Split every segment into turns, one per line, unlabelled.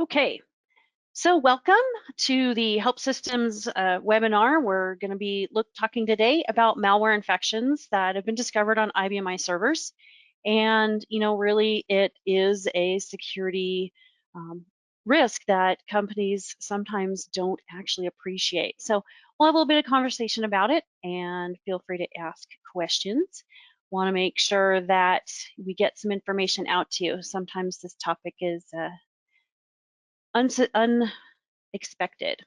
Okay, so welcome to the Help Systems webinar. We're going to be talking today about malware infections that have been discovered on IBM servers. And, really it is a security risk that companies sometimes don't actually appreciate. So we'll have a little bit of conversation about it and feel free to ask questions. Want to make sure that we get some information out to you. Sometimes this topic is unexpected.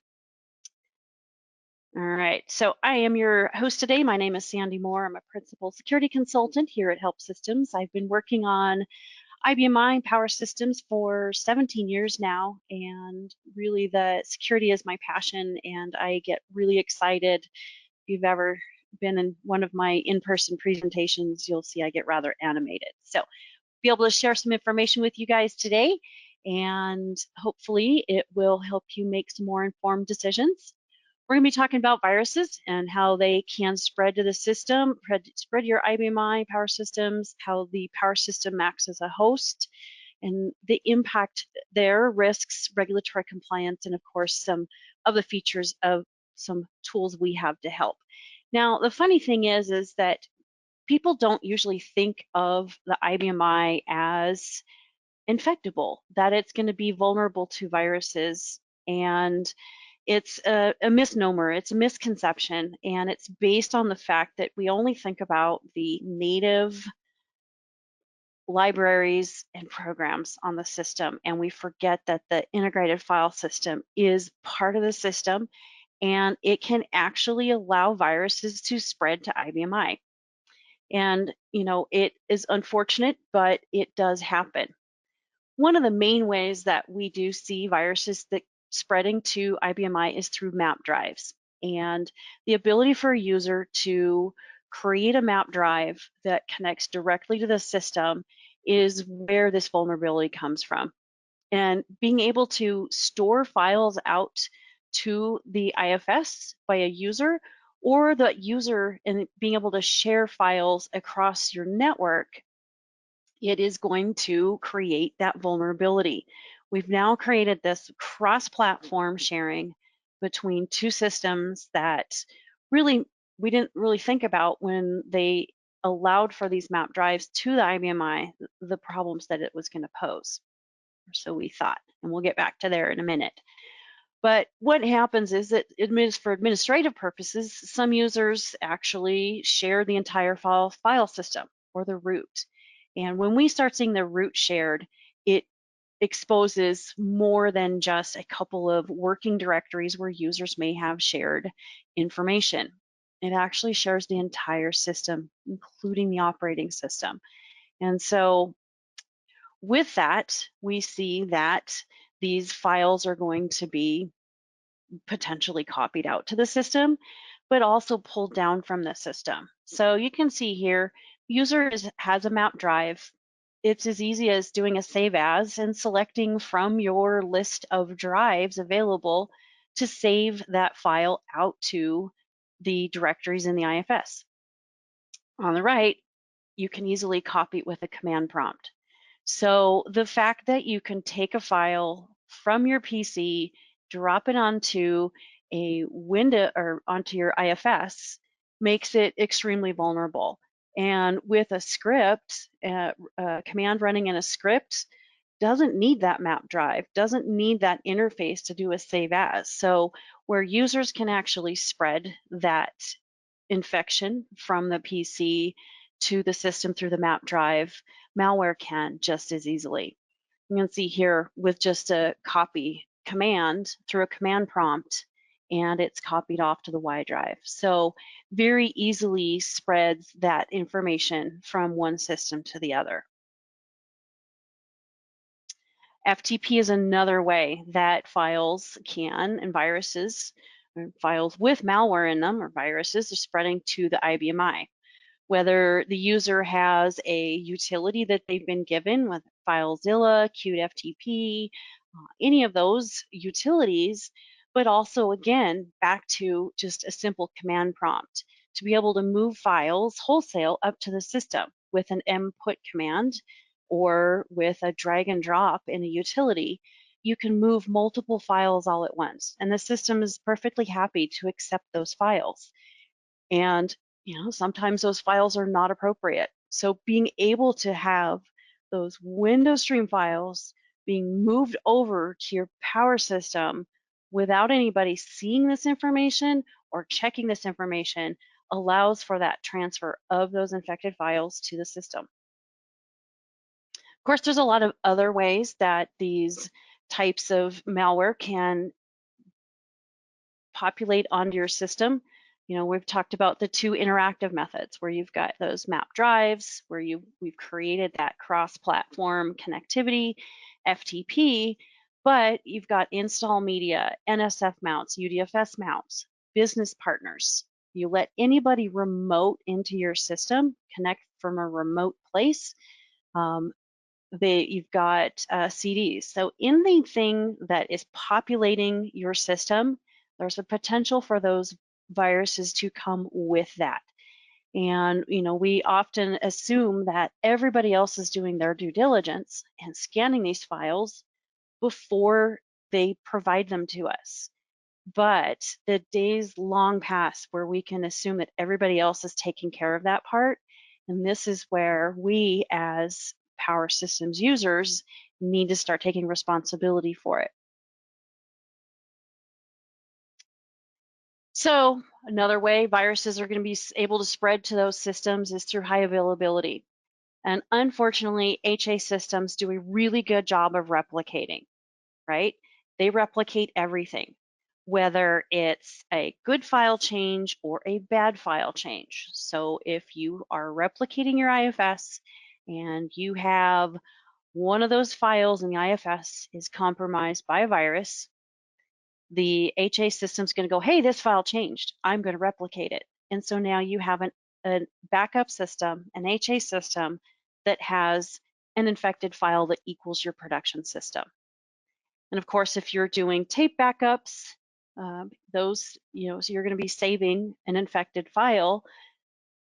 All right, so I am your host today. My name is Sandy Moore. I'm a principal security consultant here at Help Systems. I've been working on IBM Power Systems for 17 years now, and really the security is my passion, and I get really excited. If you've ever been in one of my in-person presentations, you'll see I get rather animated. So be able to share some information with you guys today, and hopefully it will help you make some more informed decisions. We're going to be talking about viruses and how they can spread to the system, spread your IBM Power Systems, how the Power System acts as a host, and the impact there, risks, regulatory compliance, and of course some of the features of some tools we have to help. Now, the funny thing is that people don't usually think of the IBM as infectable, that it's going to be vulnerable to viruses, and it's a misnomer, it's a misconception, and it's based on the fact that we only think about the native libraries and programs on the system, and we forget that the integrated file system is part of the system, and it can actually allow viruses to spread to IBM. And, it is unfortunate, but it does happen. One of the main ways that we do see viruses that spreading to IBM is through map drives. And the ability for a user to create a map drive that connects directly to the system is where this vulnerability comes from. And being able to store files out to the IFS by a user, or the user and being able to share files across your network, it is going to create that vulnerability. We've now created this cross-platform sharing between two systems that really we didn't really think about when they allowed for these map drives to the IBM, the problems that it was going to pose. Or so we thought, and we'll get back to there in a minute. But what happens is that for administrative purposes, some users actually share the entire file system or the root. And when we start seeing the root shared, it exposes more than just a couple of working directories where users may have shared information. It actually shares the entire system, including the operating system. And so with that, we see that these files are going to be potentially copied out to the system, but also pulled down from the system. So you can see here, user has a map drive. It's as easy as doing a save as and selecting from your list of drives available to save that file out to the directories in the IFS. On the right, you can easily copy it with a command prompt. So the fact that you can take a file from your PC, drop it onto a window or onto your IFS makes it extremely vulnerable. And with a script, a command running in a script doesn't need that map drive, doesn't need that interface to do a save as. So where users can actually spread that infection from the PC to the system through the map drive, malware can just as easily. You can see here with just a copy command through a command prompt, and it's copied off to the Y drive. So very easily spreads that information from one system to the other. FTP is another way that files can, and viruses, or files with malware in them, or viruses, are spreading to the IBM. Whether the user has a utility that they've been given with FileZilla, QtFTP, any of those utilities, but also again, back to just a simple command prompt to be able to move files wholesale up to the system with an input command or with a drag and drop in a utility. you can move multiple files all at once, and the system is perfectly happy to accept those files. And sometimes those files are not appropriate. So being able to have those window stream files being moved over to your power system without anybody seeing this information or checking this information allows for that transfer of those infected files to the system. Of course, there's a lot of other ways that these types of malware can populate onto your system. We've talked about the two interactive methods where you've got those map drives, where we've created that cross-platform connectivity, FTP, but you've got install media, NSF mounts, UDFS mounts, business partners. You let anybody remote into your system, connect from a remote place. You've got CDs. So anything that is populating your system, there's a potential for those viruses to come with that. And we often assume that everybody else is doing their due diligence and scanning these files before they provide them to us. But the days long past where we can assume that everybody else is taking care of that part. And this is where we as power systems users need to start taking responsibility for it. So another way viruses are going to be able to spread to those systems is through high availability. And unfortunately, HA systems do a really good job of replicating, right? They replicate everything, whether it's a good file change or a bad file change. So if you are replicating your IFS and you have one of those files in the IFS is compromised by a virus, the HA system is going to go, hey, this file changed. I'm going to replicate it. And so now you have a backup system, an HA system that has an infected file that equals your production system. And of course, if you're doing tape backups, those, so you're going to be saving an infected file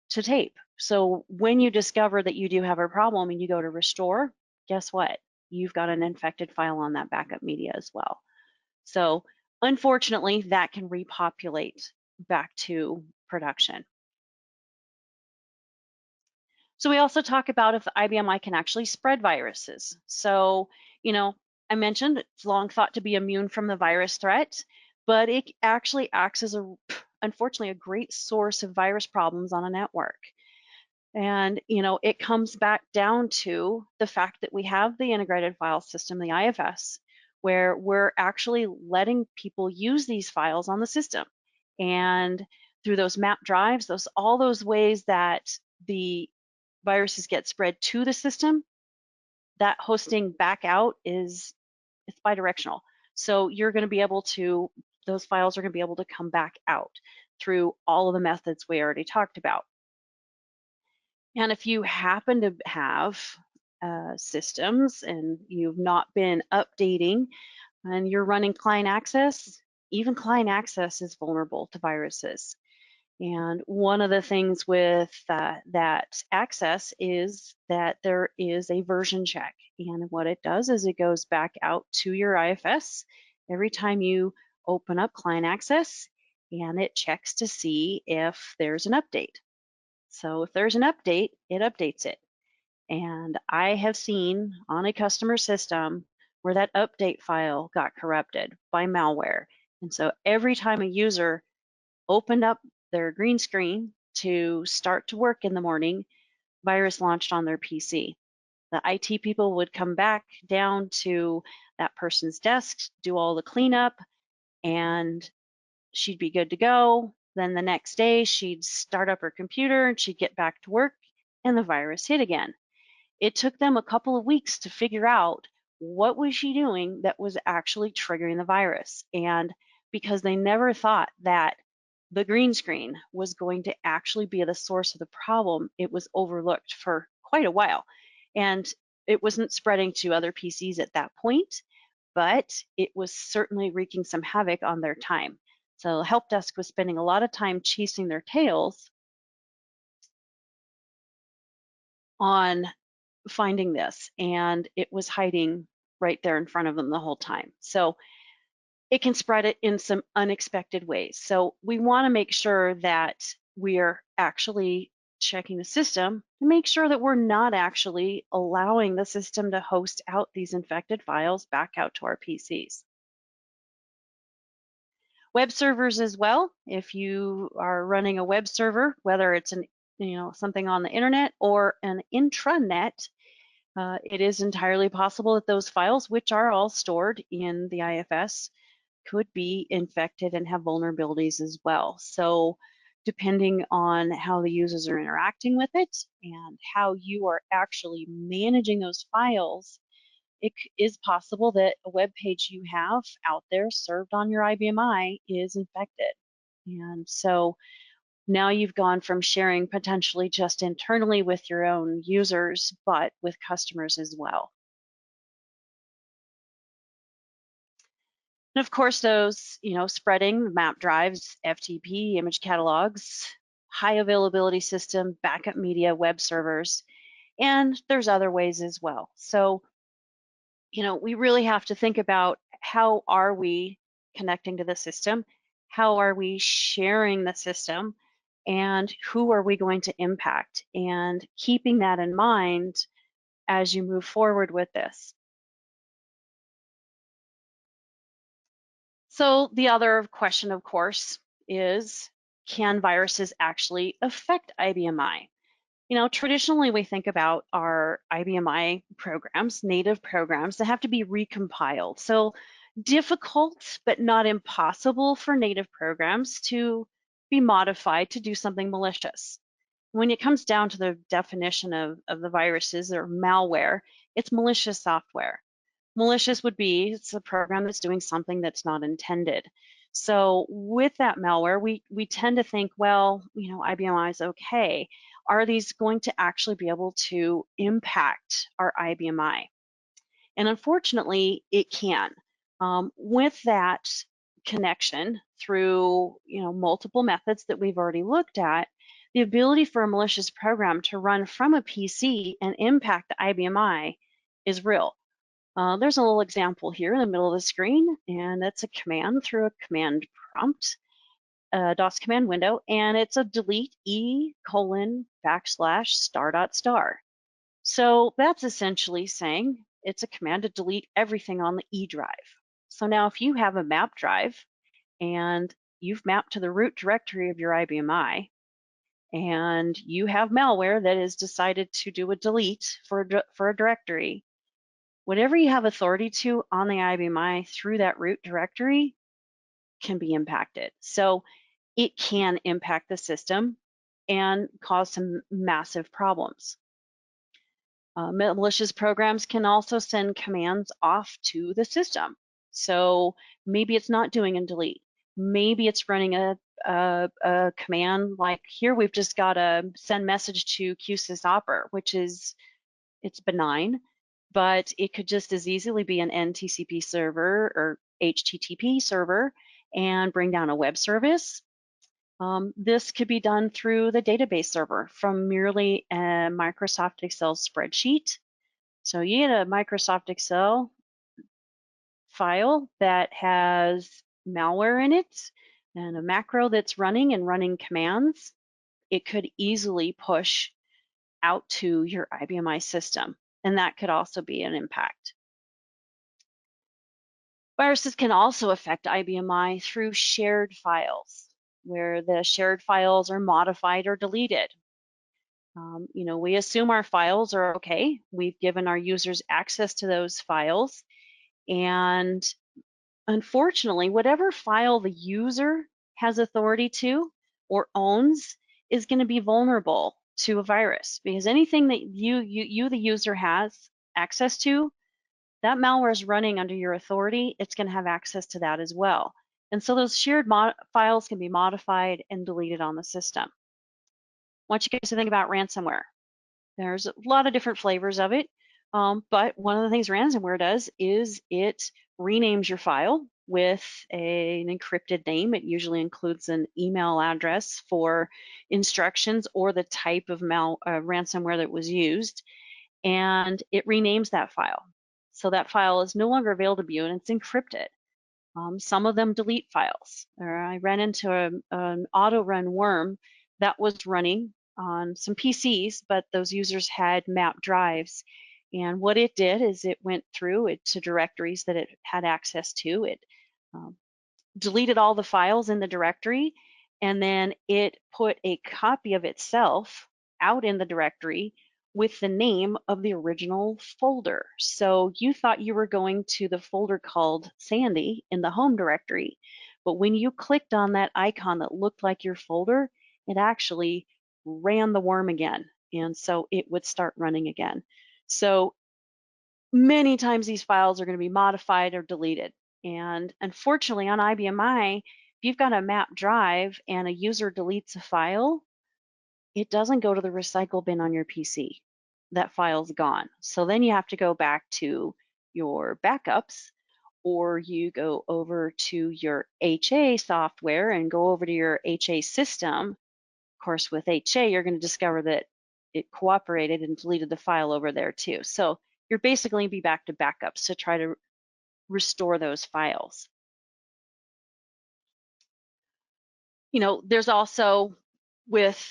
to tape. So when you discover that you do have a problem and you go to restore, guess what? You've got an infected file on that backup media as well. So unfortunately, that can repopulate back to production. So we also talk about if the IBMI can actually spread viruses. So, I mentioned it's long thought to be immune from the virus threat, but it actually acts as unfortunately, a great source of virus problems on a network. And, it comes back down to the fact that we have the integrated file system, the IFS, where we're actually letting people use these files on the system. And through those map drives, all those ways that the viruses get spread to the system, that hosting back out it's bidirectional. So you're going to be able to, those files are going to be able to come back out through all of the methods we already talked about. And if you happen to have systems and you've not been updating and you're running client access, even client access is vulnerable to viruses. And one of the things with that access is that there is a version check. And what it does is it goes back out to your IFS every time you open up client access, and it checks to see if there's an update. So if there's an update, it updates it. And I have seen on a customer system where that update file got corrupted by malware. And so every time a user opened up their green screen to start to work in the morning, virus launched on their PC. The IT people would come back down to that person's desk, do all the cleanup, and she'd be good to go. Then the next day, she'd start up her computer and she'd get back to work, and the virus hit again. It took them a couple of weeks to figure out what was she doing that was actually triggering the virus. And because they never thought that the green screen was going to actually be the source of the problem, it was overlooked for quite a while. And it wasn't spreading to other PCs at that point, but it was certainly wreaking some havoc on their time. So the help desk was spending a lot of time chasing their tails on finding this, and it was hiding right there in front of them the whole time. So it can spread it in some unexpected ways. So we want to make sure that we are actually checking the system to make sure that we're not actually allowing the system to host out these infected files back out to our PCs. Web servers as well. If you are running a web server, whether it's something on the internet or an intranet, it is entirely possible that those files, which are all stored in the IFS, could be infected and have vulnerabilities as well. So depending on how the users are interacting with it and how you are actually managing those files, it is possible that a web page you have out there served on your IBMI is infected. And so now you've gone from sharing potentially just internally with your own users, but with customers as well. And of course, those, spreading map drives, FTP, image catalogs, high availability system, backup media, web servers, and there's other ways as well. So, we really have to think about how are we connecting to the system? How are we sharing the system? And who are we going to impact? And keeping that in mind as you move forward with this. So the other question, of course, is can viruses actually affect IBMI? Traditionally we think about our IBMI programs, native programs that have to be recompiled. So difficult, but not impossible for native programs to be modified to do something malicious. When it comes down to the definition of the viruses or malware, it's malicious software. Malicious would be it's a program that's doing something that's not intended. So with that malware, we tend to think, well, IBMI is okay. Are these going to actually be able to impact our IBMI? And unfortunately, it can. With that connection through multiple methods that we've already looked at, the ability for a malicious program to run from a PC and impact the IBMI is real. There's a little example here in the middle of the screen, and that's a command through a command prompt, DOS command window, and it's a delete /*star. So that's essentially saying it's a command to delete everything on the E drive. So now if you have a map drive and you've mapped to the root directory of your IBMI, and you have malware that has decided to do a delete for a directory, whatever you have authority to on the IBMI through that root directory can be impacted. So it can impact the system and cause some massive problems. Malicious programs can also send commands off to the system. So maybe it's not doing a delete. Maybe it's running a command like here we've just got a send message to QSysOper, which is it's benign, but it could just as easily be an NTCP server or HTTP server and bring down a web service. This could be done through the database server from merely a Microsoft Excel spreadsheet. So you get a Microsoft Excel file that has malware in it and a macro that's running and running commands. It could easily push out to your IBMI system, and that could also be an impact. Viruses can also affect IBMI through shared files, where the shared files are modified or deleted. We assume our files are okay. We've given our users access to those files, and unfortunately, whatever file the user has authority to or owns is going to be vulnerable to a virus, because anything that you the user has access to, that malware is running under your authority, it's going to have access to that as well. And so those shared files can be modified and deleted on the system. I want you guys to think about ransomware. There's a lot of different flavors of it, but one of the things ransomware does is it renames your file with an encrypted name. It usually includes an email address for instructions or the type of ransomware that was used, and it renames that file. So that file is no longer available to view and it's encrypted. Some of them delete files. I ran into an auto-run worm that was running on some PCs, but those users had mapped drives. And what it did is it went through it to directories that it had access to. It deleted all the files in the directory, and then it put a copy of itself out in the directory with the name of the original folder. So you thought you were going to the folder called Sandy in the home directory, but when you clicked on that icon that looked like your folder, it actually ran the worm again. And so it would start running again. So many times these files are going to be modified or deleted. And unfortunately on IBMI, if you've got a map drive and a user deletes a file, it doesn't go to the recycle bin on your PC. That file's gone. So then you have to go back to your backups, or you go over to your HA software and go over to your HA system. Of course, with HA, you're going to discover that it cooperated and deleted the file over there too. So you're basically going to be back to backups to try to restore those files. You know, there's also, with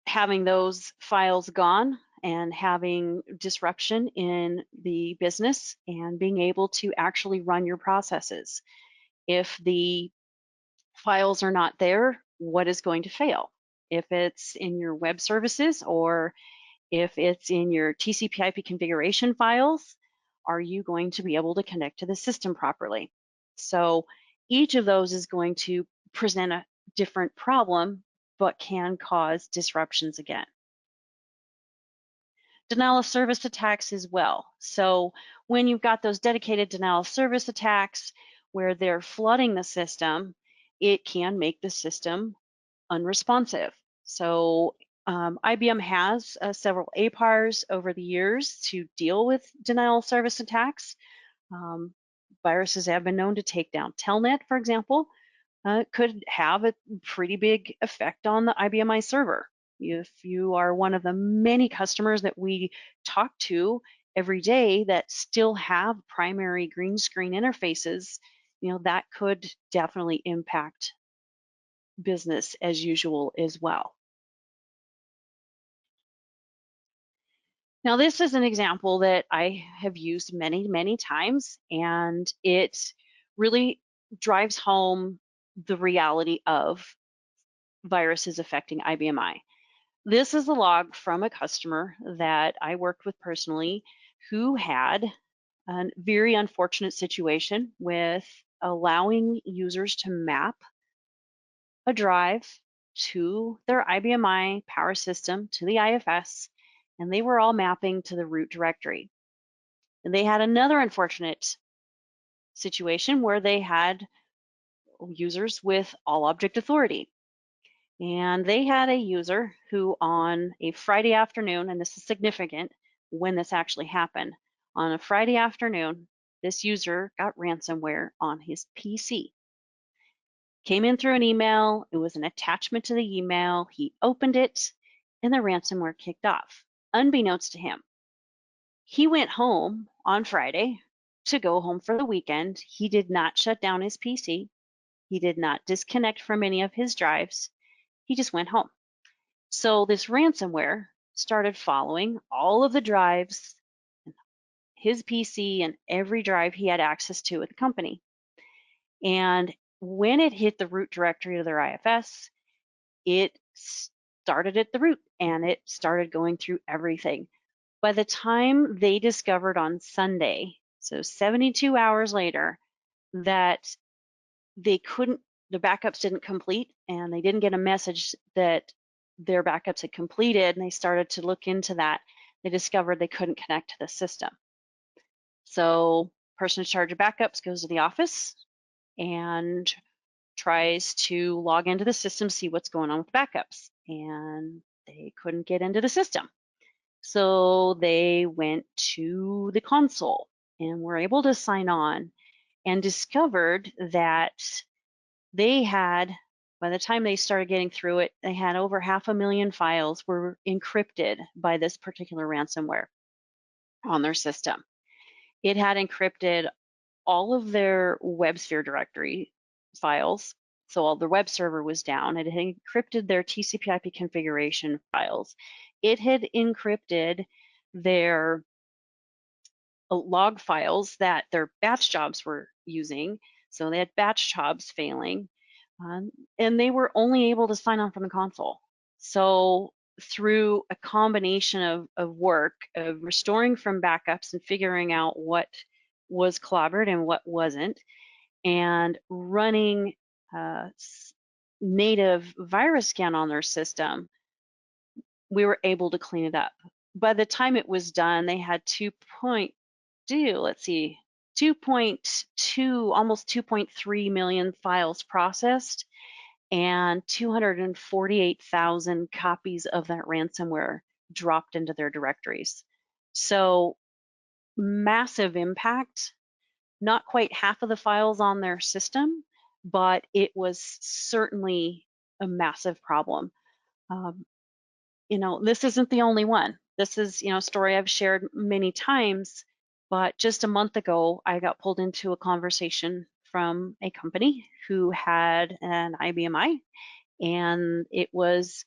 having those files gone and having disruption in the business and being able to actually run your processes. If the files are not there, what is going to fail? If it's in your web services or if it's in your TCP/IP configuration files, are you going to be able to connect to the system properly? So each of those is going to present a different problem, but can cause disruptions again. Denial of service attacks as well. So when you've got those dedicated denial of service attacks where they're flooding the system, it can make the system unresponsive. So IBM has several APARs over the years to deal with denial of service attacks. Viruses have been known to take down Telnet, for example. Could have a pretty big effect on the IBMI server. If you are one of the many customers that we talk to every day that still have primary green screen interfaces, you know, that could definitely impact business as usual as well. Now, this is an example that I have used many, many times, and it really drives home the reality of viruses affecting IBMI. This is a log from a customer that I worked with personally who had a very unfortunate situation with allowing users to map a drive to their IBMI power system, to the IFS, and they were all mapping to the root directory. And they had another unfortunate situation where they had users with all object authority. And they had a user who on a Friday afternoon, and this is significant when this actually happened, on a Friday afternoon, this user got ransomware on his PC. Came in through an email, it was an attachment to the email, he opened it, and the ransomware kicked off, unbeknownst to him. He went home on Friday to go home for the weekend. He did not shut down his PC. He did not disconnect from any of his drives. He just went home. So this ransomware started following all of the drives, his PC, and every drive he had access to at the company. And when it hit the root directory of their IFS, it started at the root and it started going through everything. By the time they discovered on Sunday, so 72 hours later, that they couldn't, the backups didn't complete and they didn't get a message that their backups had completed, and they started to look into that, they discovered they couldn't connect to the system. So person in charge of backups goes to the office and tries to log into the system, see what's going on with backups, and they couldn't get into the system. So they went to the console and were able to sign on and discovered that they had, by the time they started getting through it, they had over 500,000 files were encrypted by this particular ransomware on their system. It had encrypted all of their WebSphere directory files. So all the web server was down. It had encrypted their TCP/IP configuration files. It had encrypted their log files that their batch jobs were using. So they had batch jobs failing, and they were only able to sign on from the console. So through a combination of work of restoring from backups and figuring out what was clobbered and what wasn't, and running native virus scan on their system, we were able to clean it up. By the time it was done, they had 2.2, almost 2.3 million files processed and 248,000 copies of that ransomware dropped into their directories. So massive impact, not quite half of the files on their system, but it was certainly a massive problem. This isn't the only one. This is, a story I've shared many times, but just a month ago, I got pulled into a conversation from a company who had an IBMI, and it was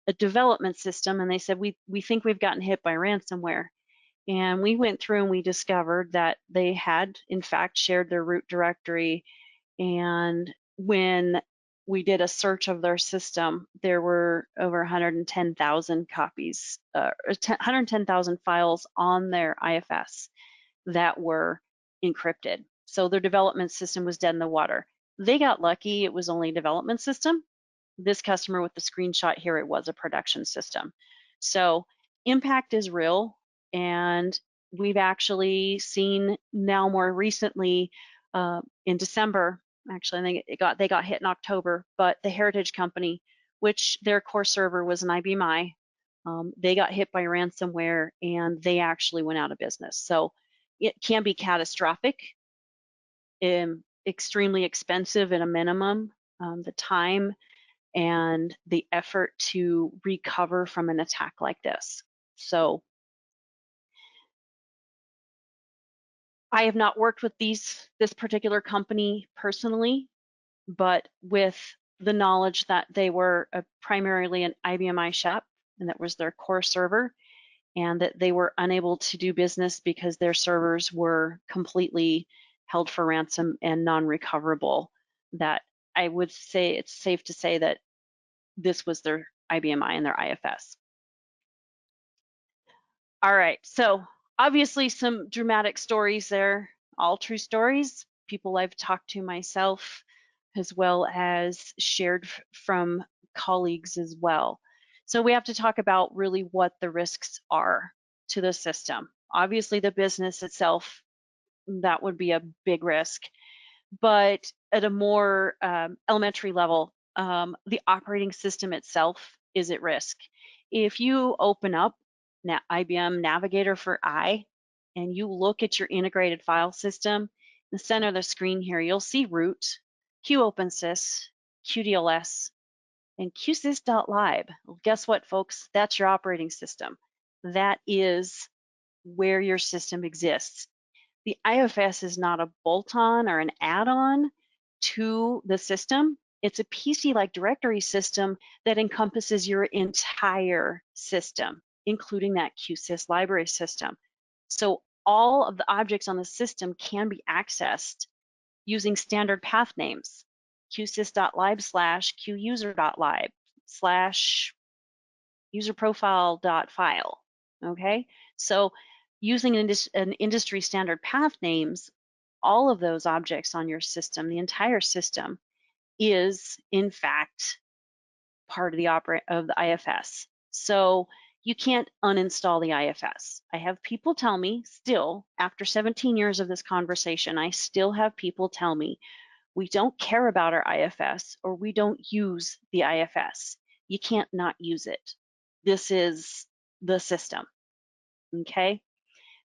a development system, and they said, we think we've gotten hit by ransomware. And we went through and we discovered that they had, in fact, shared their root directory. And when we did a search of their system, there were over 110,000 copies, 110,000 files on their IFS that were encrypted. So their development system was dead in the water. They got lucky, it was only a development system. This customer with the screenshot here, it was a production system. So impact is real, and we've actually seen now more recently in December, actually I think they got hit in October, but the Heritage Company, which their core server was an IBMI, they got hit by ransomware and they actually went out of business. So it can be catastrophic, extremely expensive at a minimum, the time and the effort to recover from an attack like this. So I have not worked with this particular company personally, but with the knowledge that they were primarily an IBMI shop and that was their core server, and that they were unable to do business because their servers were completely held for ransom and non-recoverable, that I would say it's safe to say that this was their IBMI and their IFS. All right, so obviously some dramatic stories there, all true stories, people I've talked to myself, as well as shared from colleagues as well. So we have to talk about really what the risks are to the system. Obviously the business itself, that would be a big risk, but at a more elementary level, the operating system itself is at risk. If you open up IBM Navigator for I and you look at your integrated file system, in the center of the screen here, you'll see root, QOpenSys, QDLS, and qsys.lib. Well, guess what, folks? That's your operating system. That is where your system exists. The IFS is not a bolt-on or an add-on to the system. It's a PC-like directory system that encompasses your entire system, including that qsys library system. So all of the objects on the system can be accessed using standard path names, qsys.lib/quser.lib/userprofile.file, okay? So using an industry standard path names, all of those objects on your system, the entire system, is in fact part of the IFS. So you can't uninstall the IFS. I have people tell me still, after 17 years of this conversation, I still have people tell me, we don't care about our IFS or we don't use the IFS. You can't not use it. This is the system, okay?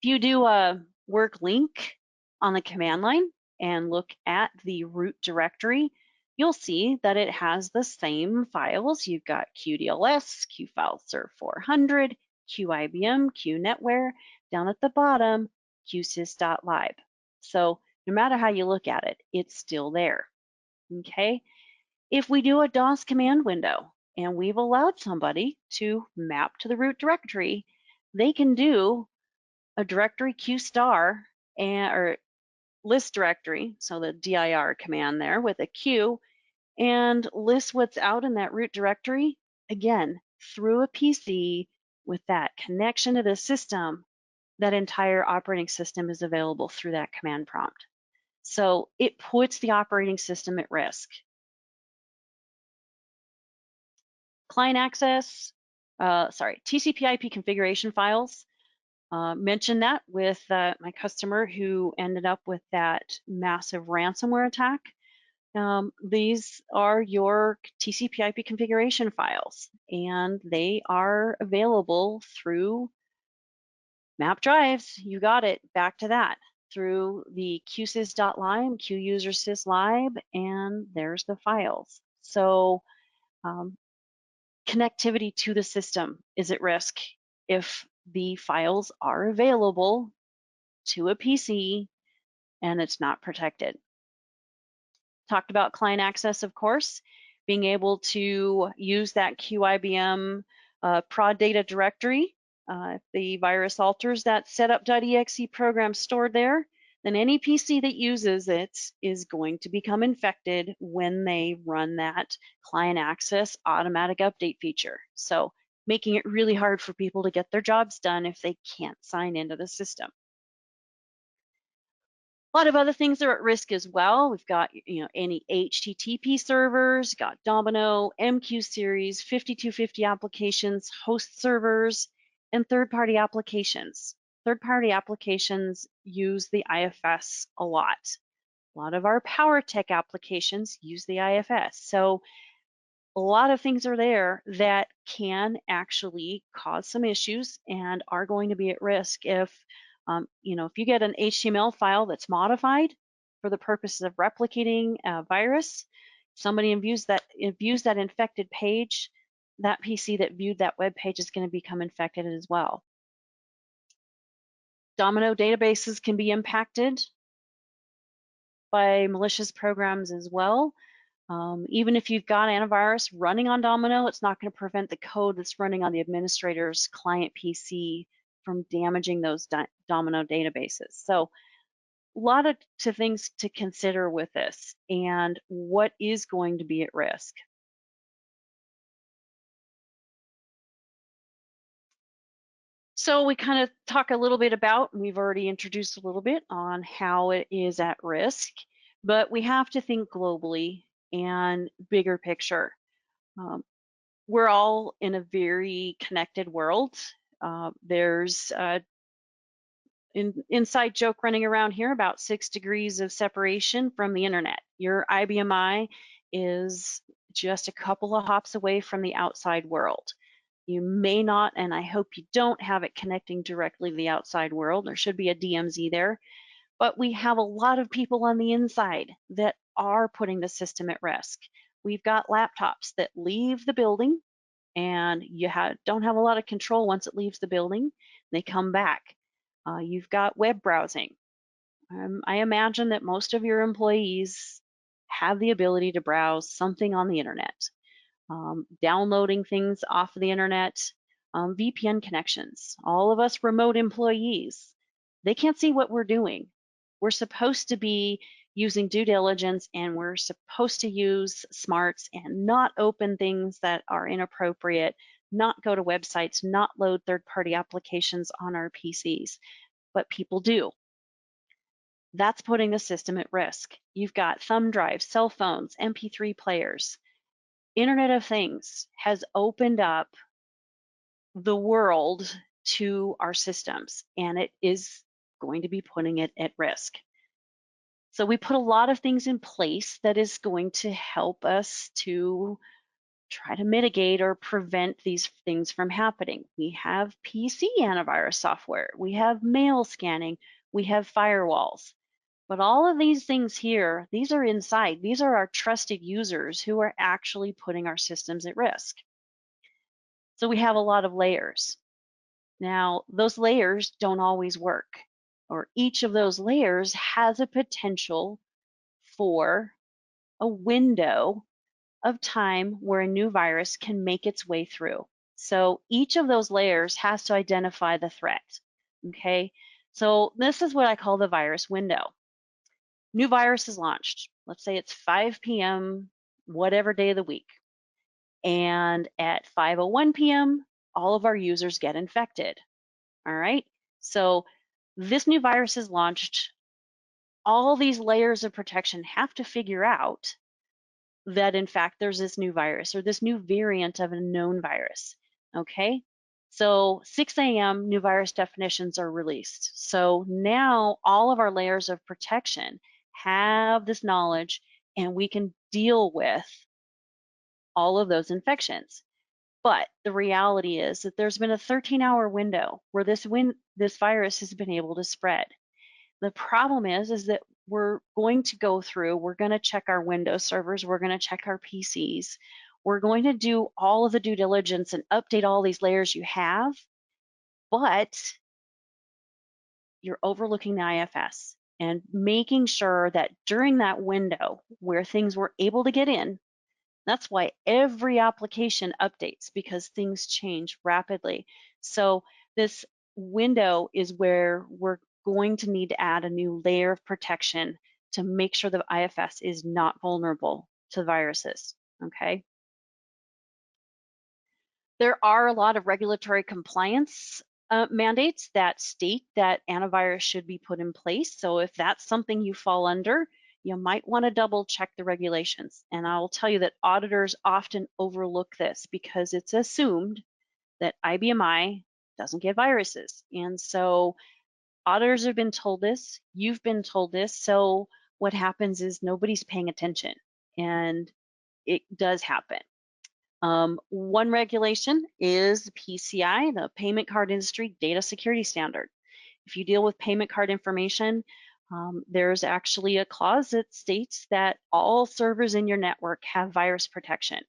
If you do a work link on the command line and look at the root directory, you'll see that it has the same files. You've got QDLS, QFileServe 400, QIBM, QNetware. Down at the bottom, qsys.lib. So no matter how you look at it, it's still there. Okay. If we do a DOS command window and we've allowed somebody to map to the root directory, they can do a directory q star or list directory, so the dir command there with a q, and list what's out in that root directory, again, through a PC with that connection to the system. That entire operating system is available through that command prompt. So it puts the operating system at risk. Client access, TCP/IP configuration files. Mentioned that with my customer who ended up with that massive ransomware attack. These are your TCP/IP configuration files, and they are available through map drives. You got it, back to that, through the qsys.lib, quusersyslib, and there's the files. So connectivity to the system is at risk if the files are available to a PC and it's not protected. Talked about client access, of course, being able to use that QIBM prod data directory. If the virus alters that setup.exe program stored there, then any PC that uses it is going to become infected when they run that client access automatic update feature. So making it really hard for people to get their jobs done if they can't sign into the system. A lot of other things are at risk as well. We've got, any HTTP servers, got Domino, MQ series, 5250 applications, host servers, and third-party applications. Third-party applications use the IFS a lot. A lot of our Powertech applications use the IFS. So a lot of things are there that can actually cause some issues and are going to be at risk if if you get an HTML file that's modified for the purposes of replicating a virus, somebody views that infected page, that PC that viewed that web page is going to become infected as well. Domino databases can be impacted by malicious programs as well. Even if you've got antivirus running on Domino, it's not going to prevent the code that's running on the administrator's client PC from damaging those Domino databases. So a lot of things to consider with this and what is going to be at risk. So we kind of talk a little bit about, we've already introduced a little bit on how it is at risk, but we have to think globally and bigger picture. We're all in a very connected world. There's inside joke running around here about 6 degrees of separation from the internet. Your IBMI is just a couple of hops away from the outside world. You may not, and I hope you don't have it connecting directly to the outside world. There should be a DMZ there, but we have a lot of people on the inside that are putting the system at risk. We've got laptops that leave the building and you don't have a lot of control once it leaves the building. They come back. You've got web browsing. I imagine that most of your employees have the ability to browse something on the internet, downloading things off of the internet, VPN connections. All of us remote employees, they can't see what we're doing. We're supposed to be using due diligence, and we're supposed to use smarts and not open things that are inappropriate, not go to websites, not load third-party applications on our PCs, but people do. That's putting the system at risk. You've got thumb drives, cell phones, MP3 players. Internet of Things has opened up the world to our systems, and it is going to be putting it at risk. So we put a lot of things in place that is going to help us to try to mitigate or prevent these things from happening. We have PC antivirus software, we have mail scanning, we have firewalls. But all of these things here, these are inside. These are our trusted users who are actually putting our systems at risk. So we have a lot of layers. Now, those layers don't always work. or each of those layers has a potential for a window of time where a new virus can make its way through. So each of those layers has to identify the threat, okay? So this is what I call the virus window. New virus is launched. Let's say it's 5 p.m., whatever day of the week. And at 5:01 p.m., all of our users get infected, all right? So this new virus is launched. All these layers of protection have to figure out that in fact there's this new virus or this new variant of a known virus, okay? So 6 a.m. new virus definitions are released. So now all of our layers of protection have this knowledge and we can deal with all of those infections. But the reality is that there's been a 13-hour window where this virus has been able to spread. The problem is that we're going to go through, we're going to check our Windows servers, we're going to check our PCs, we're going to do all of the due diligence and update all these layers you have, but you're overlooking the IFS and making sure that during that window where things were able to get in, that's why every application updates, because things change rapidly. So this window is where we're going to need to add a new layer of protection to make sure the IFS is not vulnerable to viruses, okay? There are a lot of regulatory compliance mandates that state that antivirus should be put in place. So if that's something you fall under, you might want to double check the regulations. And I'll tell you that auditors often overlook this because it's assumed that IBMI doesn't get viruses. And so auditors have been told this, you've been told this, so what happens is nobody's paying attention, and it does happen. One regulation is PCI, the Payment Card Industry Data Security Standard. If you deal with payment card information, there's actually a clause that states that all servers in your network have virus protection.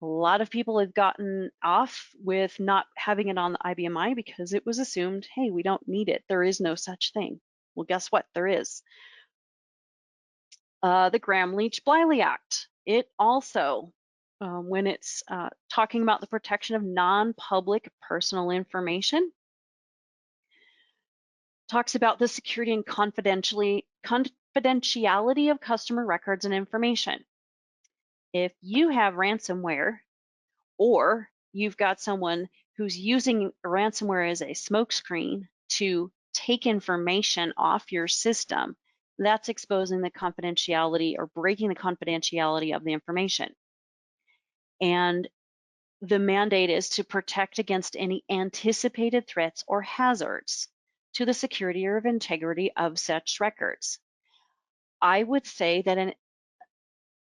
A lot of people have gotten off with not having it on the IBMI because it was assumed, hey, we don't need it. There is no such thing. Well, guess what? There is. The Gramm-Leach-Bliley Act. It also, when it's talking about the protection of non-public personal information, talks about the security and confidentiality of customer records and information. If you have ransomware, or you've got someone who's using ransomware as a smokescreen to take information off your system, that's exposing the confidentiality or breaking the confidentiality of the information. And the mandate is to protect against any anticipated threats or hazards to the security or integrity of such records. I would say that in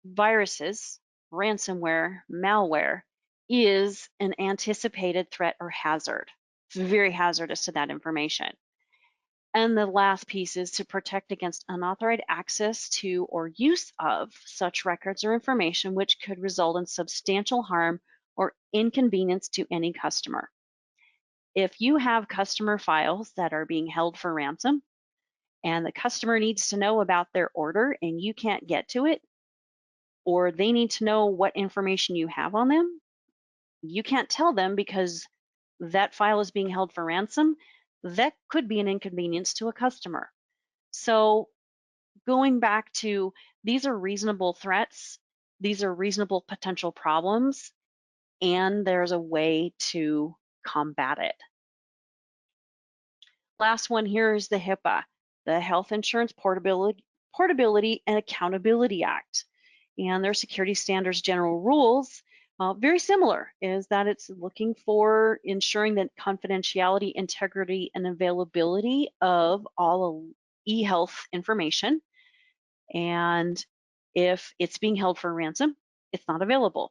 viruses, ransomware, malware is an anticipated threat or hazard. It's very hazardous to that information. And the last piece is to protect against unauthorized access to or use of such records or information which could result in substantial harm or inconvenience to any customer. If you have customer files that are being held for ransom and the customer needs to know about their order and you can't get to it, or they need to know what information you have on them, you can't tell them because that file is being held for ransom, that could be an inconvenience to a customer. So going back to, these are reasonable threats, these are reasonable potential problems, and there's a way to combat it. Last one here is the HIPAA, the Health Insurance Portability and Accountability Act. And their security standards general rules, very similar, is that it's looking for ensuring that confidentiality, integrity, and availability of all e-health information. And if it's being held for ransom, it's not available.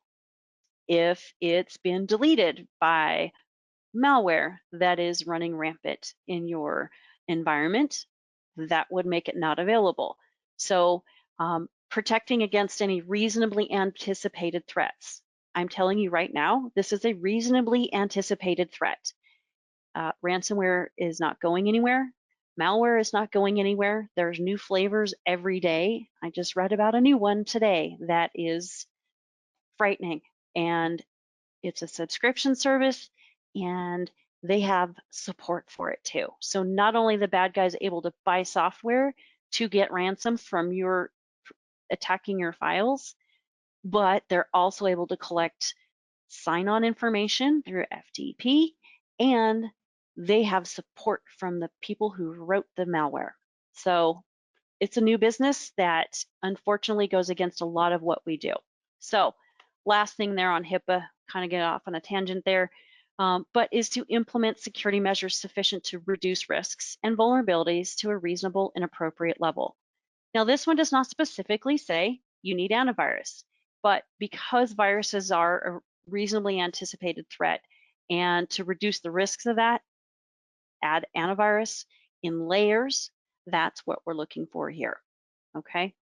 If it's been deleted by malware that is running rampant in your environment, that would make it not available. So protecting against any reasonably anticipated threats. I'm telling you right now, this is a reasonably anticipated threat. Ransomware is not going anywhere. Malware is not going anywhere. There's new flavors every day. I just read about a new one today that is frightening, and it's a subscription service, and they have support for it too. So not only the bad guys able to buy software to get ransom from your attacking your files, but they're also able to collect sign-on information through FTP, and they have support from the people who wrote the malware. So it's a new business that unfortunately goes against a lot of what we do. So last thing there on HIPAA, kind of get off on a tangent there, but is to implement security measures sufficient to reduce risks and vulnerabilities to a reasonable and appropriate level. Now, this one does not specifically say you need antivirus, but because viruses are a reasonably anticipated threat, and to reduce the risks of that, add antivirus in layers. That's what we're looking for here, okay?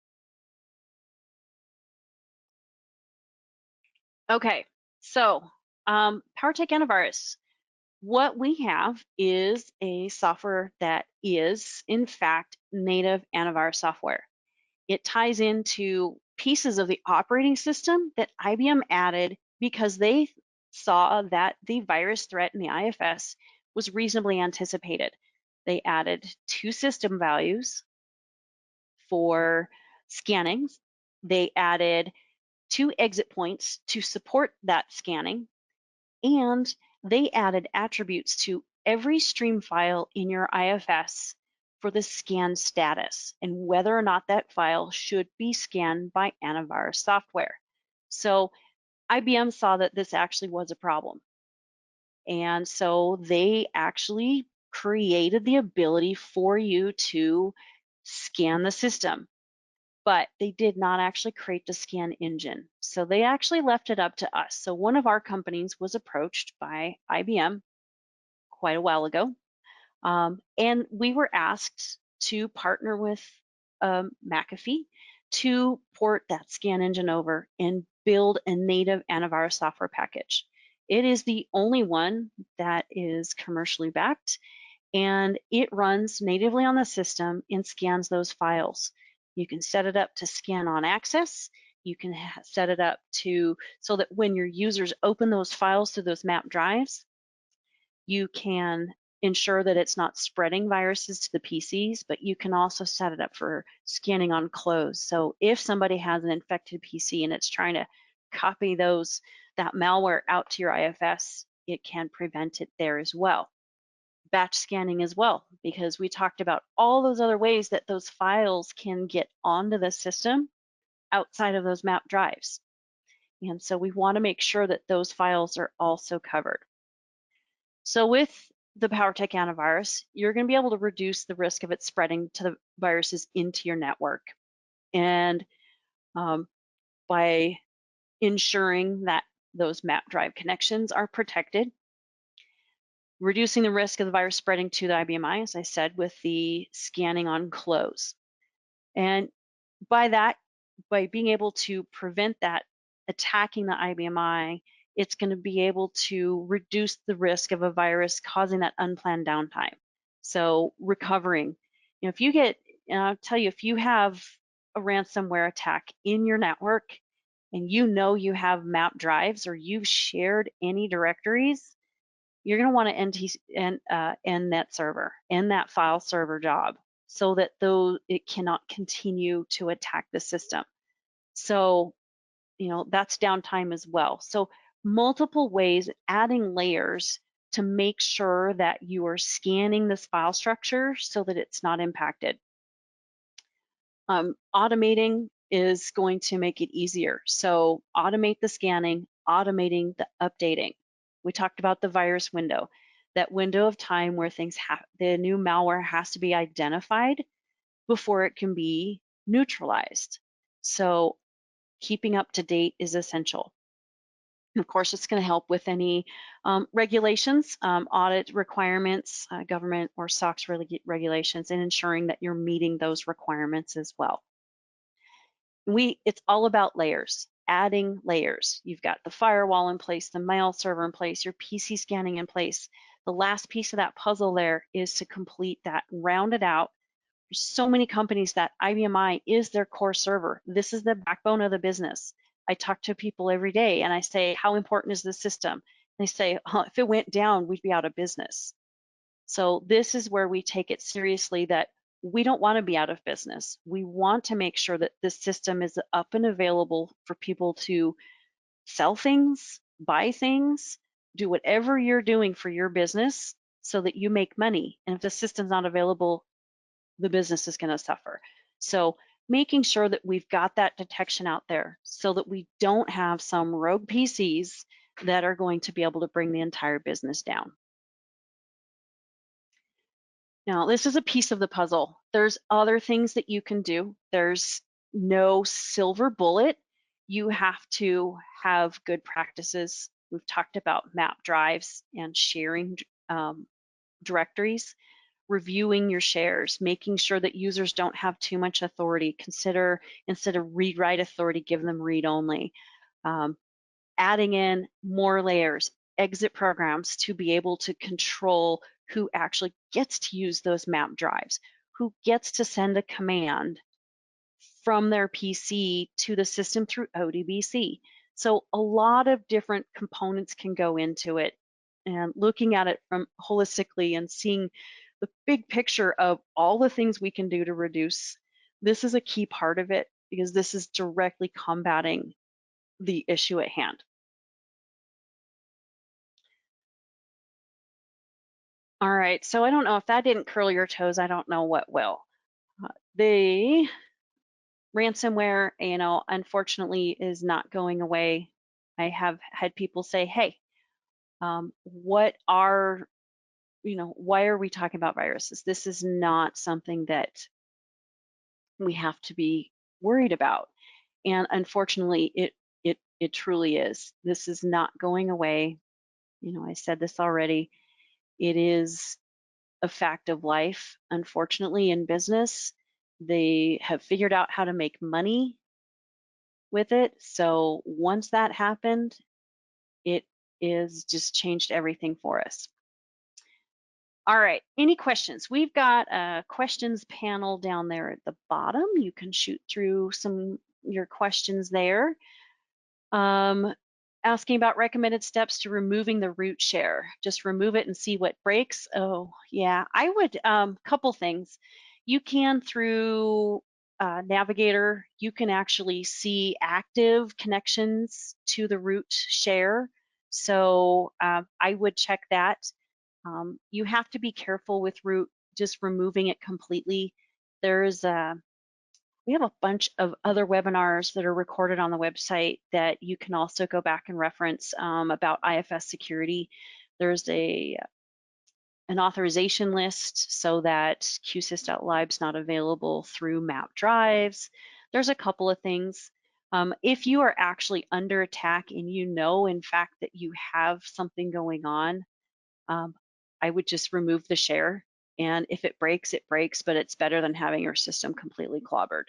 Okay, so Powertech Antivirus. What we have is a software that is, in fact, native antivirus software. It ties into pieces of the operating system that IBM added because they saw that the virus threat in the IFS was reasonably anticipated. They added 2 system values for scanning. They added 2 exit points to support that scanning, and they added attributes to every stream file in your IFS for the scan status and whether or not that file should be scanned by antivirus software. So IBM saw that this actually was a problem. And so they actually created the ability for you to scan the system, but they did not actually create the scan engine. So they actually left it up to us. So one of our companies was approached by IBM quite a while ago, and we were asked to partner with McAfee to port that scan engine over and build a native antivirus software package. It is the only one that is commercially backed, and it runs natively on the system and scans those files. You can set it up to scan on access. You can set it up to so that when your users open those files to those map drives, you can ensure that it's not spreading viruses to the PCs, but you can also set it up for scanning on close. So if somebody has an infected PC and it's trying to copy that malware out to your IFS, it can prevent it there as well. Batch scanning as well, because we talked about all those other ways that those files can get onto the system outside of those map drives. And so we want to make sure that those files are also covered. So with the Powertech antivirus, you're going to be able to reduce the risk of it spreading to the viruses into your network. And by ensuring that those map drive connections are protected, reducing the risk of the virus spreading to the IBMI, as I said, with the scanning on close. And by that, by being able to prevent that attacking the IBMI, it's going to be able to reduce the risk of a virus causing that unplanned downtime. So recovering, if you get, and I'll tell you, if you have a ransomware attack in your network and you know you have map drives or you've shared any directories, you're going to want to end that server, end that file server job, so that it cannot continue to attack the system. So, that's downtime as well. So multiple ways, adding layers to make sure that you are scanning this file structure so that it's not impacted. Automating is going to make it easier. So automate the scanning, automating the updating. We talked about the virus window, that window of time where the new malware has to be identified before it can be neutralized. So keeping up to date is essential. Of course, it's going to help with any regulations, audit requirements, government or SOX regulations, and ensuring that you're meeting those requirements as well. It's all about layers, adding layers. You've got the firewall in place, the mail server in place, your PC scanning in place. The last piece of that puzzle there is to complete that, round it out. There's so many companies that IBMI is their core server. This is the backbone of the business. I talk to people every day and I say, how important is this system? They say, oh, if it went down, we'd be out of business. So this is where we take it seriously that we don't want to be out of business. We want to make sure that this system is up and available for people to sell things, buy things, do whatever you're doing for your business so that you make money. And if the system's not available, the business is going to suffer. So making sure that we've got that detection out there so that we don't have some rogue PCs that are going to be able to bring the entire business down. Now, this is a piece of the puzzle. There's other things that you can do. There's no silver bullet. You have to have good practices. We've talked about map drives and sharing directories, reviewing your shares, making sure that users don't have too much authority. Consider, instead of read-write authority, give them read-only. Adding in more layers, exit programs to be able to control who actually gets to use those map drives, who gets to send a command from their PC to the system through ODBC. So a lot of different components can go into it, and looking at it from holistically and seeing the big picture of all the things we can do to reduce. This is a key part of it because this is directly combating the issue at hand. All right, so I don't know if that didn't curl your toes, I don't know what will. The ransomware, unfortunately is not going away. I have had people say, hey, why are we talking about viruses? This is not something that we have to be worried about. And unfortunately, it truly is. This is not going away. I said this already. It is a fact of life. Unfortunately, in business, they have figured out how to make money with it. So once that happened, it is just changed everything for us. All right, any questions? We've got a questions panel down there at the bottom. You can shoot through your questions there. Asking about recommended steps to removing the root share. Just remove it and see what breaks. Oh, yeah, I would, couple things. You can, through Navigator, you can actually see active connections to the root share. So I would check that. You have to be careful with root, just removing it completely. We have a bunch of other webinars that are recorded on the website that you can also go back and reference about IFS security. There's an authorization list so that qsys.lib's not available through map drives. There's a couple of things. If you are actually under attack and in fact, that you have something going on, I would just remove the share. And if it breaks, it breaks, but it's better than having your system completely clobbered.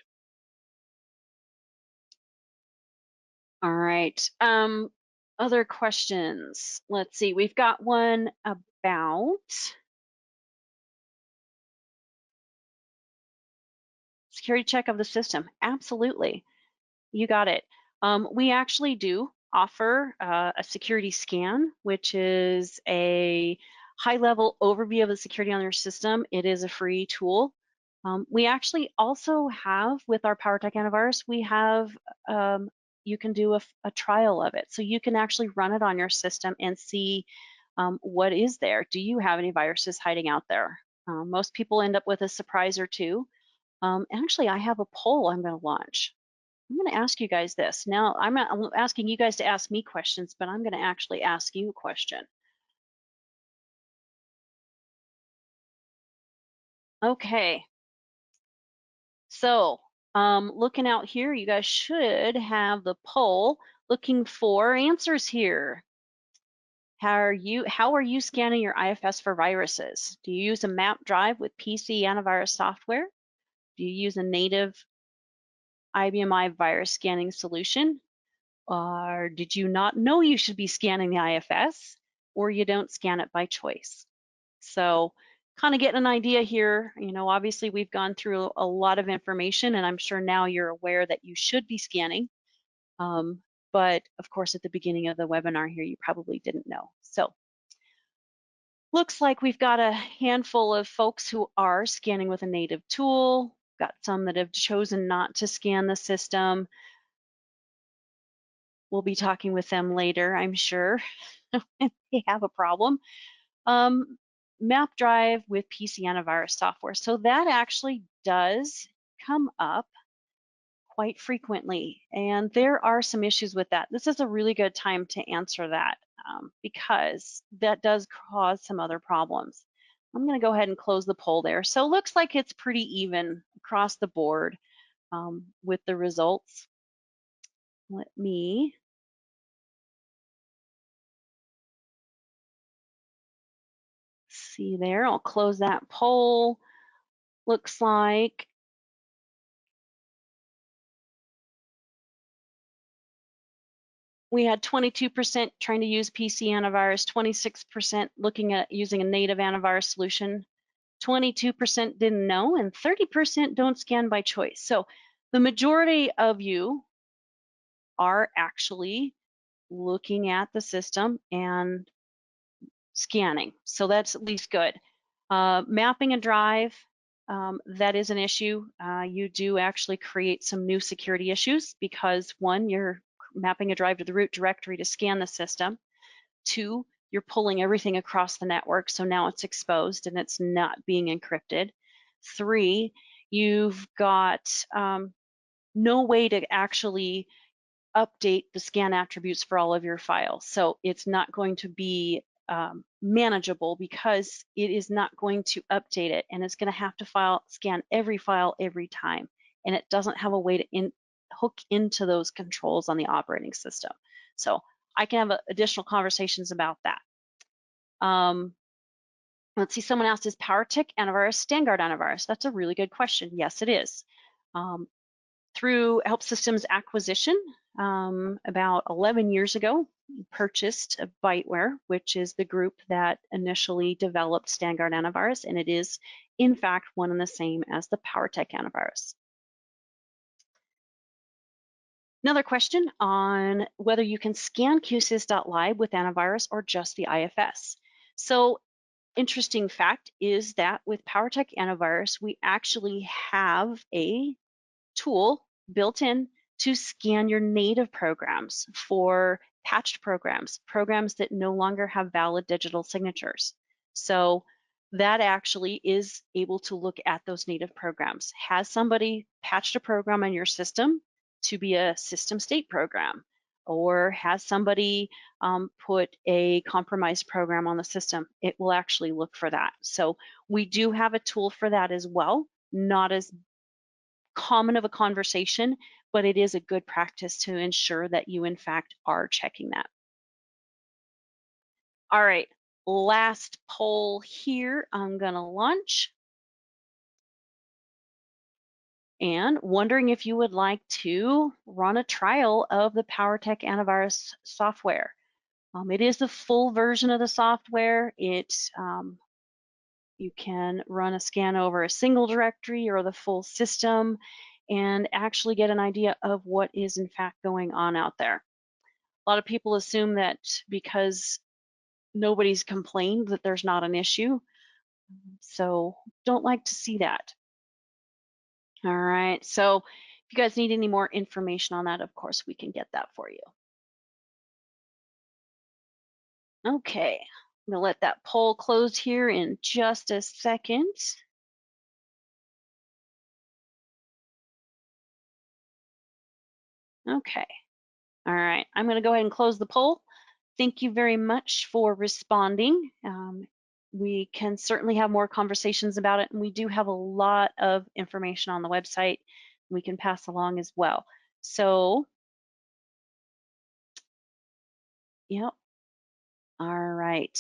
All right, other questions. Let's see, we've got one about security check of the system. Absolutely, you got it. We actually do offer a security scan, which is a high-level overview of the security on your system. It is a free tool. We actually also have, with our Powertech antivirus, we have you can do a trial of it. So you can actually run it on your system and see what is there. Do you have any viruses hiding out there? Most people end up with a surprise or two. Actually, I have a poll I'm going to launch. I'm going to ask you guys this. Now, I'm asking you guys to ask me questions, but I'm going to actually ask you a question. Okay. So, looking out here, you guys should have the poll looking for answers here. How are you scanning your IFS for viruses? Do you use a map drive with PC antivirus software? Do you use a native IBM virus scanning solution? Or did you not know you should be scanning the IFS? or you don't scan it by choice. So kind of getting an idea here, obviously we've gone through a lot of information, and I'm sure now you're aware that you should be scanning. But of course, at the beginning of the webinar here, you probably didn't know. So looks like we've got a handful of folks who are scanning with a native tool, got some that have chosen not to scan the system. We'll be talking with them later, I'm sure, if they have a problem. Map drive with PC antivirus software. So that actually does come up quite frequently, and there are some issues with that. This is a really good time to answer that because that does cause some other problems. I'm going to go ahead and close the poll there. So it looks like it's pretty even across the board with the results. Let me see there. I'll close that poll. Looks like we had 22% trying to use PC antivirus, 26% looking at using a native antivirus solution, 22% didn't know, and 30% don't scan by choice. So the majority of you are actually looking at the system and scanning. So that's at least good. Mapping a drive, that is an issue. You do actually create some new security issues because one, you're mapping a drive to the root directory to scan the system. Two, you're pulling everything across the network, so now it's exposed and it's not being encrypted. Three, you've got no way to actually update the scan attributes for all of your files. So it's not going to be manageable because it is not going to update it, and it's going to have to scan every file every time, and it doesn't have a way to hook into those controls on the operating system. So I can have additional conversations about that. Let's see, someone asked, is Powertech antivirus Standard antivirus? That's a really good question. Yes, it is. Through Help Systems acquisition, about 11 years ago, purchased Byteware, which is the group that initially developed Standard antivirus, and it is, in fact, one and the same as the Powertech antivirus. Another question on whether you can scan qsys.lib with antivirus or just the IFS. So, interesting fact is that with Powertech antivirus, we actually have a tool built in to scan your native programs for patched programs, programs that no longer have valid digital signatures. So that actually is able to look at those native programs. Has somebody patched a program on your system to be a system state program? Or has somebody put a compromised program on the system? It will actually look for that. So we do have a tool for that as well, not as common of a conversation, but it is a good practice to ensure that you in fact are checking that. All right, last poll here I'm gonna launch. And wondering if you would like to run a trial of the Powertech antivirus software. It is the full version of the software. You can run a scan over a single directory or the full system and actually get an idea of what is in fact going on out there. A lot of people assume that because nobody's complained that there's not an issue. So don't like to see that. All right, so if you guys need any more information on that, of course, we can get that for you. Okay, I'm gonna let that poll close here in just a second. Okay, all right, I'm gonna go ahead and close the poll. Thank you very much for responding. We can certainly have more conversations about it, and we do have a lot of information on the website we can pass along as well. So, yep. All right.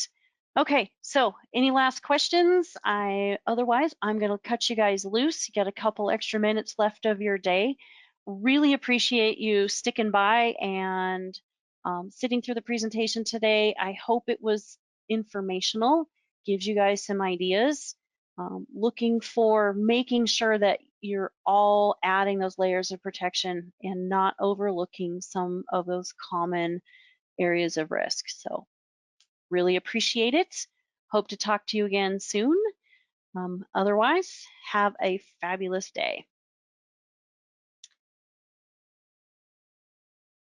Okay, so any last questions? Otherwise, I'm going to cut you guys loose. You got a couple extra minutes left of your day. Really appreciate you sticking by and sitting through the presentation today. I hope it was informational, gives you guys some ideas. Looking for making sure that you're all adding those layers of protection and not overlooking some of those common areas of risk. So really appreciate it. Hope to talk to you again soon. Otherwise, have a fabulous day.